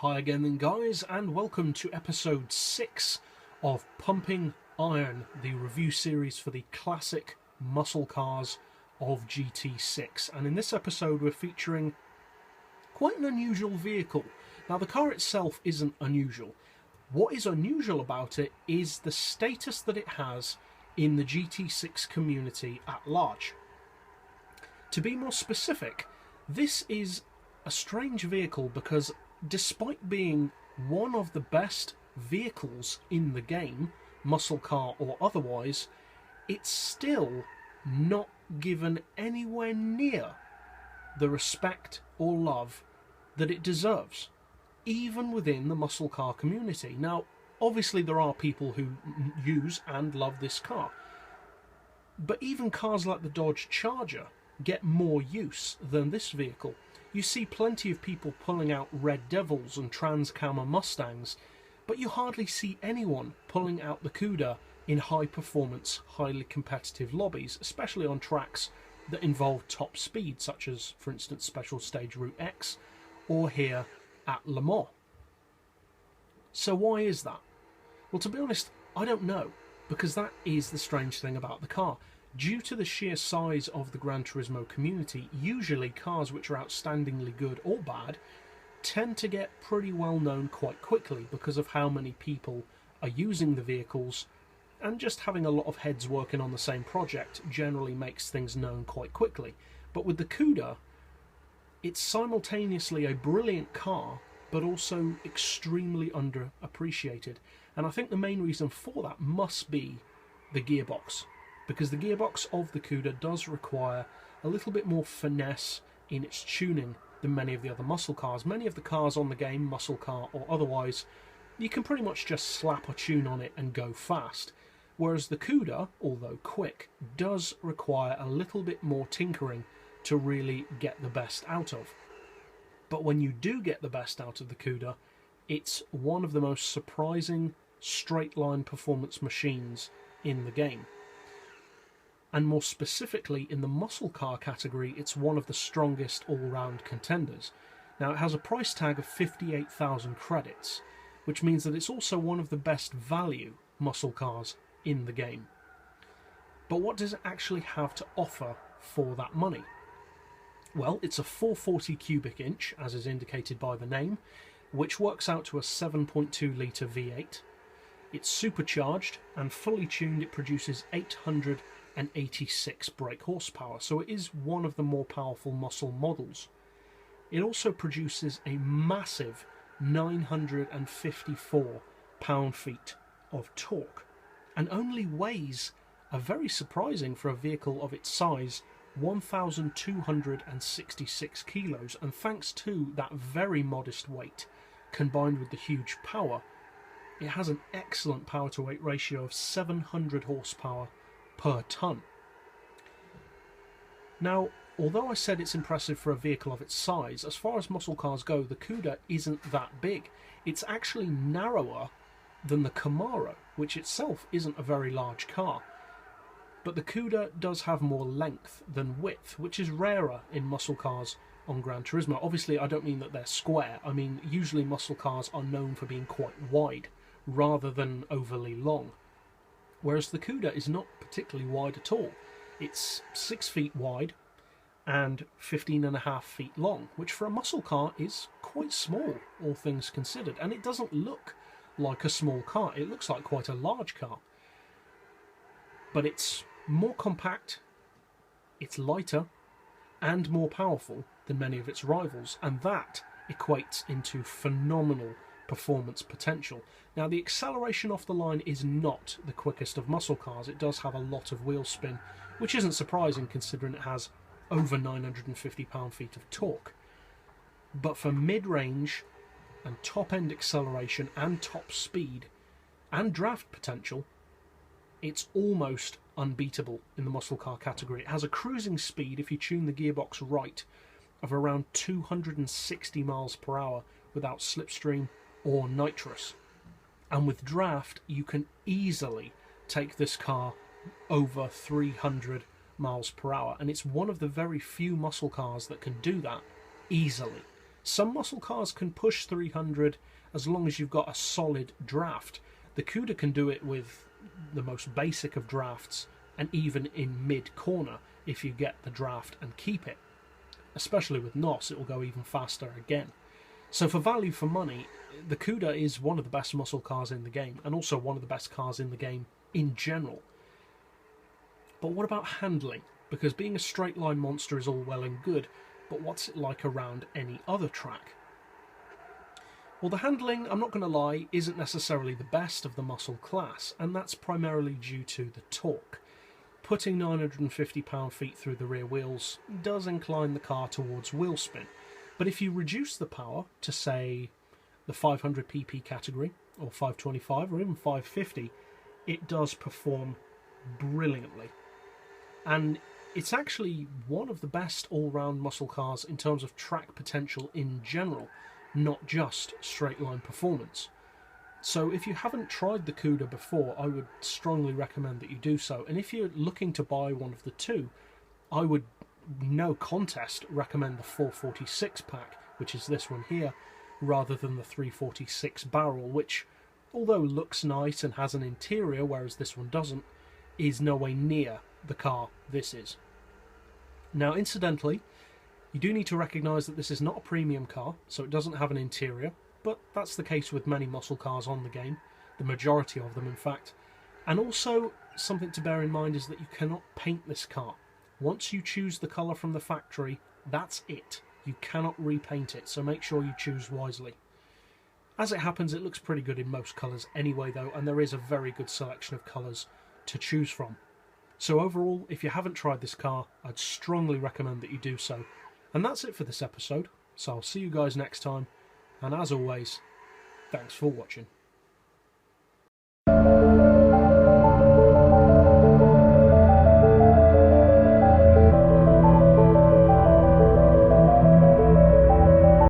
Hi again then guys, and welcome to episode 6 of Pumping Iron, the review series for the classic muscle cars of GT6. And in this episode we're featuring quite an unusual vehicle. Now the car itself isn't unusual. What is unusual about it is the status that it has in the GT6 community at large. To be more specific, this is a strange vehicle because despite being one of the best vehicles in the game, muscle car or otherwise, it's still not given anywhere near the respect or love that it deserves, even within the muscle car community. Now, obviously there are people who use and love this car, but even cars like the Dodge Charger get more use than this vehicle. You see plenty of people pulling out Red Devils and Trans-Cam Mustangs, but you hardly see anyone pulling out the Cuda in high-performance, highly competitive lobbies, especially on tracks that involve top speed, such as, for instance, Special Stage Route X, or here at Le Mans. So why is that? Well, to be honest, I don't know, because that is the strange thing about the car. Due to the sheer size of the Gran Turismo community, usually cars which are outstandingly good or bad tend to get pretty well known quite quickly because of how many people are using the vehicles, and just having a lot of heads working on the same project generally makes things known quite quickly. But with the Cuda, it's simultaneously a brilliant car but also extremely underappreciated, and I think the main reason for that must be the gearbox. Because the gearbox of the Cuda does require a little bit more finesse in its tuning than many of the other muscle cars. Many of the cars on the game, muscle car or otherwise, you can pretty much just slap a tune on it and go fast. Whereas the Cuda, although quick, does require a little bit more tinkering to really get the best out of. But when you do get the best out of the Cuda, it's one of the most surprising straight-line performance machines in the game. And more specifically, in the muscle car category, it's one of the strongest all-round contenders. Now, it has a price tag of 58,000 credits, which means that it's also one of the best value muscle cars in the game. But what does it actually have to offer for that money? Well, it's a 440 cubic inch, as is indicated by the name, which works out to a 7.2 litre V8. It's supercharged, and fully tuned it produces 886 brake horsepower, so it is one of the more powerful muscle models. It also produces a massive 954 pound-feet of torque, and only weighs, a very surprising for a vehicle of its size, 1,266 kilos, and thanks to that very modest weight, combined with the huge power, it has an excellent power-to-weight ratio of 700 horsepower per tonne. Now, although I said it's impressive for a vehicle of its size, as far as muscle cars go, the Cuda isn't that big. It's actually narrower than the Camaro, which itself isn't a very large car. But the Cuda does have more length than width, which is rarer in muscle cars on Gran Turismo. Obviously, I don't mean that they're square. I mean, usually muscle cars are known for being quite wide, rather than overly long. Whereas the Cuda is not particularly wide at all. It's 6 feet wide and 15.5 feet long, which for a muscle car is quite small, all things considered. And it doesn't look like a small car. It looks like quite a large car. But it's more compact, it's lighter, and more powerful than many of its rivals, and that equates into phenomenal performance potential. Now, the acceleration off the line is not the quickest of muscle cars. It does have a lot of wheel spin, which isn't surprising considering it has over 950 pound-feet of torque. But for mid-range and top-end acceleration and top speed and draft potential, it's almost unbeatable in the muscle car category. It has a cruising speed, if you tune the gearbox right, of around 260 miles per hour without slipstream or nitrous. And with draft, you can easily take this car over 300 miles per hour. And it's one of the very few muscle cars that can do that easily. Some muscle cars can push 300 as long as you've got a solid draft. The Cuda can do it with the most basic of drafts, and even in mid-corner if you get the draft and keep it. Especially with NOS, it will go even faster again. So for value for money, the Cuda is one of the best muscle cars in the game, and also one of the best cars in the game in general. But what about handling? Because being a straight line monster is all well and good, but what's it like around any other track? Well, the handling, I'm not going to lie, isn't necessarily the best of the muscle class, and that's primarily due to the torque. Putting 950 pound-feet through the rear wheels does incline the car towards wheel spin, but if you reduce the power to, say, the 500 pp category, or 525, or even 550, it does perform brilliantly. And it's actually one of the best all-round muscle cars in terms of track potential in general, not just straight-line performance. So if you haven't tried the Cuda before, I would strongly recommend that you do so. And if you're looking to buy one of the two, I would, no contest, recommend the 446 pack, which is this one here, rather than the 346 barrel, which, although looks nice and has an interior, whereas this one doesn't, is no way near the car this is. Now, incidentally, you do need to recognise that this is not a premium car, so it doesn't have an interior, but that's the case with many muscle cars on the game, the majority of them in fact. And also, something to bear in mind is that you cannot paint this car. Once you choose the colour from the factory, that's it. You cannot repaint it, so make sure you choose wisely. As it happens, it looks pretty good in most colours anyway though, and there is a very good selection of colours to choose from. So overall, if you haven't tried this car, I'd strongly recommend that you do so. And that's it for this episode, so I'll see you guys next time, and as always, thanks for watching.